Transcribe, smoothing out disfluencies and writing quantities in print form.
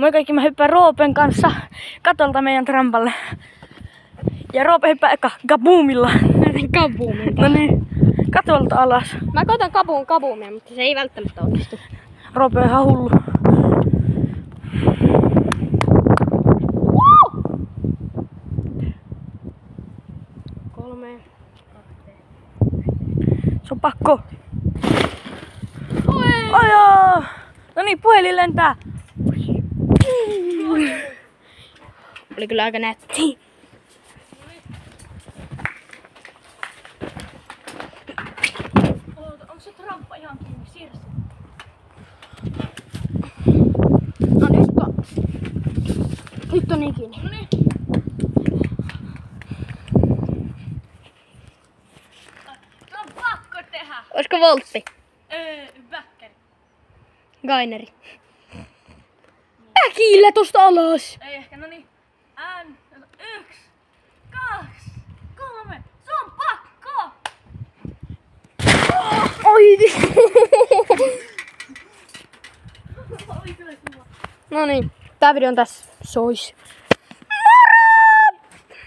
Moi kaikki, mä hyppään Roopen kanssa katolta meidän trampalle. Ja Roope hyppää eka kaboomilla. Kaboomilta. No niin, katolta alas. Mä koitan kaboomia, mutta se ei välttämättä onnistu. Roope on ihan hullu. Se on pakko. Ajaa! No niin, puhelin lentää. Oli kyllä aika nätti. Onko se tramppa ihan kiinni? Siirrä se. No nyt on niin kiinni. No niin. Se on pakko tehdä. Olisiko voltti? Väkkäri. Gaineri. Äkillä tosta alas! Ei ehkä, no niin. 1, 2, 3. Se on pakko! Oi! Oli kyllä kiva. No niin, tää video on tässä. Sois.